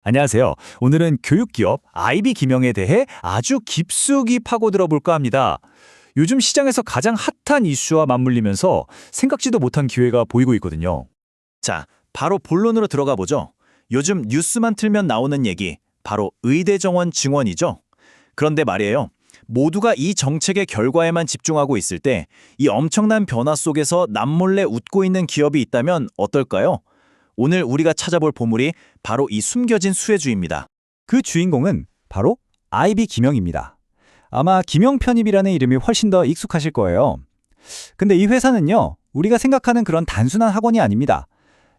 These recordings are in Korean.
안녕하세요. 오늘은 교육기업 IB 기명에 대해 아주 깊숙이 파고들어 볼까 합니다. 요즘 시장에서 가장 핫한 이슈와 맞물리면서 생각지도 못한 기회가 보이고 있거든요. 자, 바로 본론으로 들어가 보죠. 요즘 뉴스만 틀면 나오는 얘기, 바로 의대 정원 증원이죠. 그런데 말이에요. 모두가 이 정책의 결과에만 집중하고 있을 때 이 엄청난 변화 속에서 남몰래 웃고 있는 기업이 있다면 어떨까요? 오늘 우리가 찾아볼 보물이 바로 이 숨겨진 수혜주입니다. 그 주인공은 바로 IB 기명입니다. 아마 기명 편입이라는 이름이 훨씬 더 익숙하실 거예요. 근데 이 회사는요, 우리가 생각하는 그런 단순한 학원이 아닙니다.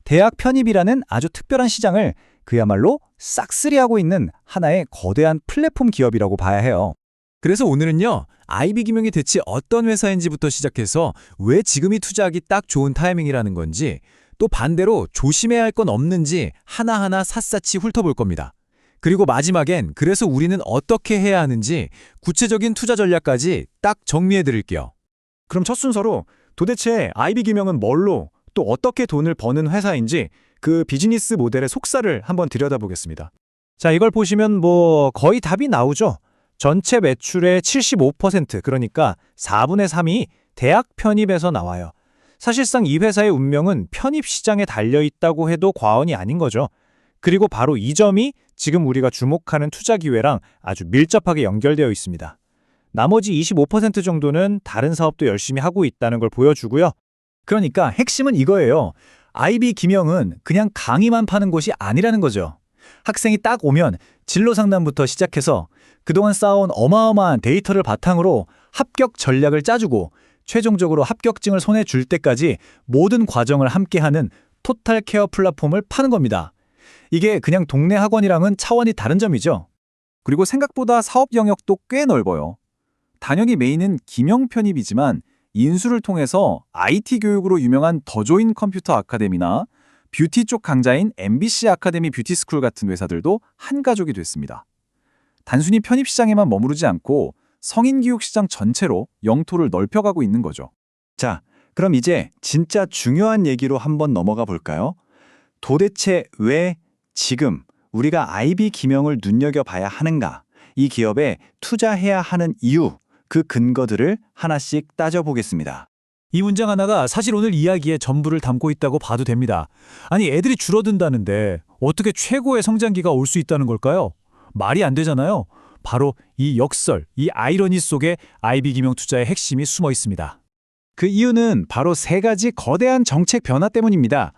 대학 편입이라는 아주 특별한 시장을 그야말로 싹쓸이하고 있는 하나의 거대한 플랫폼 기업이라고 봐야 해요. 그래서 오늘은요, IB 기명이 대체 어떤 회사인지부터 시작해서 왜 지금이 투자하기 딱 좋은 타이밍이라는 건지, 또 반대로 조심해야 할 건 없는지 하나하나 샅샅이 훑어볼 겁니다. 그리고 마지막엔 그래서 우리는 어떻게 해야 하는지 구체적인 투자 전략까지 딱 정리해 드릴게요. 그럼 첫 순서로 도대체 IB 기명은 뭘로 또 어떻게 돈을 버는 회사인지 그 비즈니스 모델의 속살을 한번 들여다보겠습니다. 자, 이걸 보시면 거의 답이 나오죠. 전체 매출의 75%, 그러니까 4분의 3이 대학 편입에서 나와요. 사실상 이 회사의 운명은 편입 시장에 달려있다고 해도 과언이 아닌 거죠. 그리고 바로 이 점이 지금 우리가 주목하는 투자 기회랑 아주 밀접하게 연결되어 있습니다. 나머지 25% 정도는 다른 사업도 열심히 하고 있다는 걸 보여주고요. 그러니까 핵심은 이거예요. IB 기명은 그냥 강의만 파는 곳이 아니라는 거죠. 학생이 딱 오면 진로 상담부터 시작해서 그동안 쌓아온 어마어마한 데이터를 바탕으로 합격 전략을 짜주고 최종적으로 합격증을 손에 줄 때까지 모든 과정을 함께하는 토탈 케어 플랫폼을 파는 겁니다. 이게 그냥 동네 학원이랑은 차원이 다른 점이죠. 그리고 생각보다 사업 영역도 꽤 넓어요. 단연히 메인은 기명 편입이지만 인수를 통해서 IT 교육으로 유명한 더조인 컴퓨터 아카데미나 뷰티 쪽 강자인 MBC 아카데미 뷰티스쿨 같은 회사들도 한 가족이 됐습니다. 단순히 편입 시장에만 머무르지 않고 성인 교육 시장 전체로 영토를 넓혀가고 있는 거죠. 자, 그럼 이제 진짜 중요한 얘기로 한번 넘어가 볼까요? 도대체 왜 지금 우리가 IB 기명을 눈여겨봐야 하는가? 이 기업에 투자해야 하는 이유, 그 근거들을 하나씩 따져보겠습니다. 이 문장 하나가 사실 오늘 이야기의 전부를 담고 있다고 봐도 됩니다. 아니, 애들이 줄어든다는데 어떻게 최고의 성장기가 올 수 있다는 걸까요? 말이 안 되잖아요. 바로 이 역설, 이 아이러니 속에 IB 기명 투자의 핵심이 숨어 있습니다. 그 이유는 바로 세 가지 거대한 정책 변화 때문입니다.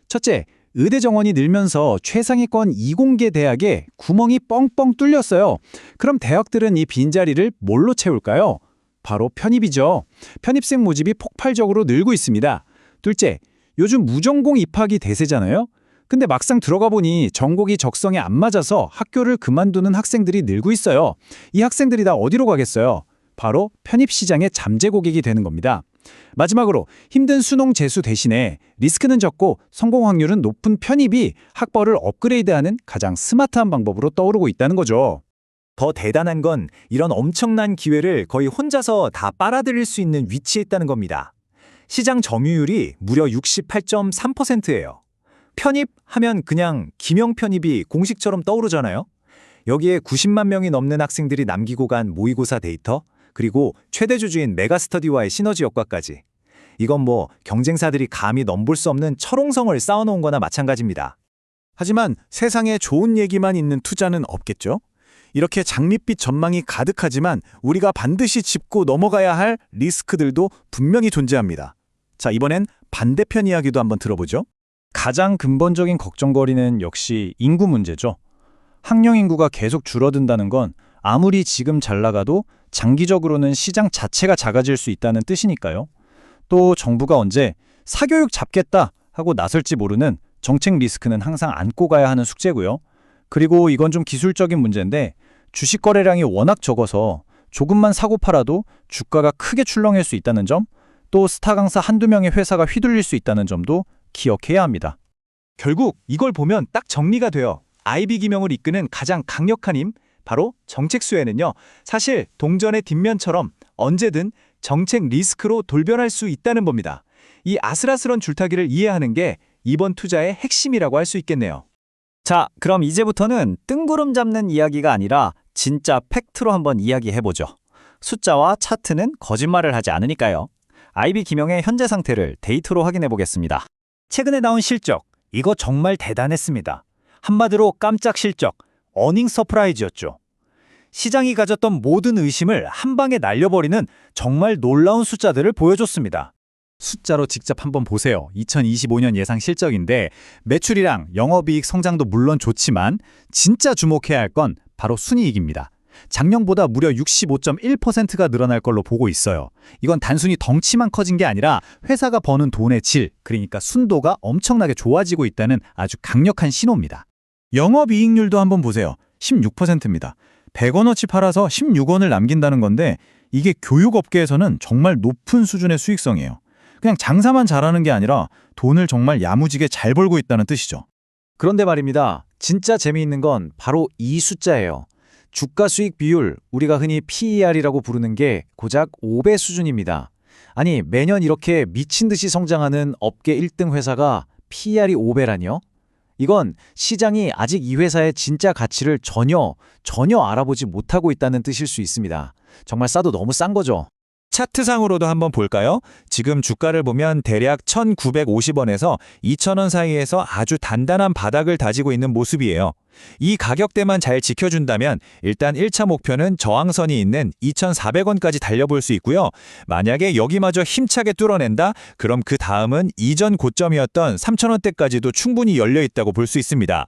첫째, 의대 정원이 늘면서 최상위권 이공계 대학에 구멍이 뻥뻥 뚫렸어요. 그럼 대학들은 이 빈자리를 뭘로 채울까요? 바로 편입이죠. 편입생 모집이 폭발적으로 늘고 있습니다. 둘째, 요즘 무전공 입학이 대세잖아요. 근데 막상 들어가 보니 전공이 적성에 안 맞아서 학교를 그만두는 학생들이 늘고 있어요. 이 학생들이 다 어디로 가겠어요? 바로 편입 시장의 잠재 고객이 되는 겁니다. 마지막으로 힘든 수능 재수 대신에 리스크는 적고 성공 확률은 높은 편입이 학벌을 업그레이드하는 가장 스마트한 방법으로 떠오르고 있다는 거죠. 더 대단한 건 이런 엄청난 기회를 거의 혼자서 다 빨아들일 수 있는 위치에 있다는 겁니다. 시장 점유율이 무려 68.3%예요. 편입하면 그냥 기명 편입이 공식처럼 떠오르잖아요. 여기에 90만 명이 넘는 학생들이 남기고 간 모의고사 데이터, 그리고 최대 주주인 메가스터디와의 시너지 효과까지. 이건 경쟁사들이 감히 넘볼 수 없는 철옹성을 쌓아놓은 거나 마찬가지입니다. 하지만 세상에 좋은 얘기만 있는 투자는 없겠죠? 이렇게 장밋빛 전망이 가득하지만 우리가 반드시 짚고 넘어가야 할 리스크들도 분명히 존재합니다. 자, 이번엔 반대편 이야기도 한번 들어보죠. 가장 근본적인 걱정거리는 역시 인구 문제죠. 학령 인구가 계속 줄어든다는 건 아무리 지금 잘 나가도 장기적으로는 시장 자체가 작아질 수 있다는 뜻이니까요. 또 정부가 언제 사교육 잡겠다 하고 나설지 모르는 정책 리스크는 항상 안고 가야 하는 숙제고요. 그리고 이건 좀 기술적인 문제인데 주식 거래량이 워낙 적어서 조금만 사고 팔아도 주가가 크게 출렁일 수 있다는 점, 또 스타 강사 한두 명의 회사가 휘둘릴 수 있다는 점도 기억해야 합니다. 결국 이걸 보면 딱 정리가 돼요. IB 기명을 이끄는 가장 강력한 힘, 바로 정책 수혜는요. 사실 동전의 뒷면처럼 언제든 정책 리스크로 돌변할 수 있다는 겁니다. 이 아슬아슬한 줄타기를 이해하는 게 이번 투자의 핵심이라고 할 수 있겠네요. 자, 그럼 이제부터는 뜬구름 잡는 이야기가 아니라 진짜 팩트로 한번 이야기해보죠. 숫자와 차트는 거짓말을 하지 않으니까요. IB 김영의 현재 상태를 데이터로 확인해보겠습니다. 최근에 나온 실적, 이거 정말 대단했습니다. 한마디로 깜짝 실적, 어닝 서프라이즈였죠. 시장이 가졌던 모든 의심을 한 방에 날려버리는 정말 놀라운 숫자들을 보여줬습니다. 숫자로 직접 한번 보세요. 2025년 예상 실적인데 매출이랑 영업이익 성장도 물론 좋지만 진짜 주목해야 할 건 바로 순이익입니다. 작년보다 무려 65.1%가 늘어날 걸로 보고 있어요. 이건 단순히 덩치만 커진 게 아니라 회사가 버는 돈의 질, 그러니까 순도가 엄청나게 좋아지고 있다는 아주 강력한 신호입니다. 영업이익률도 한번 보세요. 16%입니다. 100원어치 팔아서 16원을 남긴다는 건데 이게 교육업계에서는 정말 높은 수준의 수익성이에요. 그냥 장사만 잘하는 게 아니라 돈을 정말 야무지게 잘 벌고 있다는 뜻이죠. 그런데 말입니다. 진짜 재미있는 건 바로 이 숫자예요. 주가 수익 비율, 우리가 흔히 PER이라고 부르는 게 고작 5배 수준입니다. 아니, 매년 이렇게 미친 듯이 성장하는 업계 1등 회사가 PER이 5배라니요? 이건 시장이 아직 이 회사의 진짜 가치를 전혀 알아보지 못하고 있다는 뜻일 수 있습니다. 정말 싸도 너무 싼 거죠. 차트상으로도 한번 볼까요? 지금 주가를 보면 대략 1,950원에서 2,000원 사이에서 아주 단단한 바닥을 다지고 있는 모습이에요. 이 가격대만 잘 지켜준다면 일단 1차 목표는 저항선이 있는 2,400원까지 달려볼 수 있고요. 만약에 여기마저 힘차게 뚫어낸다? 그럼 그 다음은 이전 고점이었던 3,000원대까지도 충분히 열려있다고 볼 수 있습니다.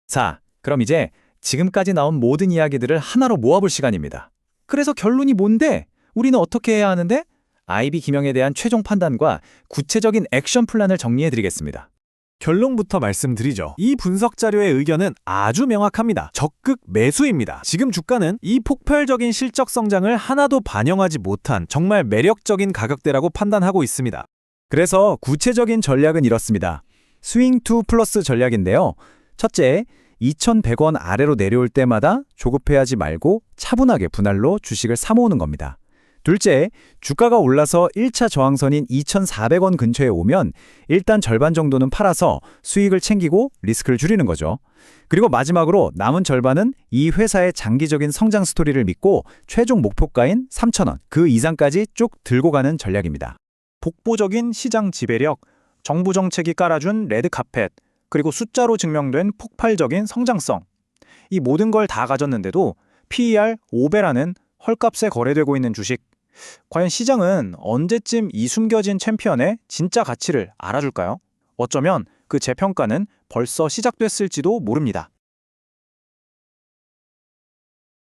자, 그럼 이제 지금까지 나온 모든 이야기들을 하나로 모아볼 시간입니다. 그래서 결론이 뭔데? 우리는 어떻게 해야 하는데? IB 김영에 대한 최종 판단과 구체적인 액션 플랜을 정리해드리겠습니다. 결론부터 말씀드리죠. 이 분석 자료의 의견은 아주 명확합니다. 적극 매수입니다. 지금 주가는 이 폭발적인 실적 성장을 하나도 반영하지 못한 정말 매력적인 가격대라고 판단하고 있습니다. 그래서 구체적인 전략은 이렇습니다. 스윙 투 플러스 전략인데요. 첫째, 2,100원 아래로 내려올 때마다 조급해하지 말고 차분하게 분할로 주식을 사모으는 겁니다. 둘째, 주가가 올라서 1차 저항선인 2,400원 근처에 오면 일단 절반 정도는 팔아서 수익을 챙기고 리스크를 줄이는 거죠. 그리고 마지막으로 남은 절반은 이 회사의 장기적인 성장 스토리를 믿고 최종 목표가인 3,000원, 그 이상까지 쭉 들고 가는 전략입니다. 독보적인 시장 지배력, 정부 정책이 깔아준 레드카펫, 그리고 숫자로 증명된 폭발적인 성장성. 이 모든 걸 다 가졌는데도 PER 5배라는 헐값에 거래되고 있는 주식. 과연 시장은 언제쯤 이 숨겨진 챔피언의 진짜 가치를 알아줄까요? 어쩌면 그 재평가는 벌써 시작됐을지도 모릅니다.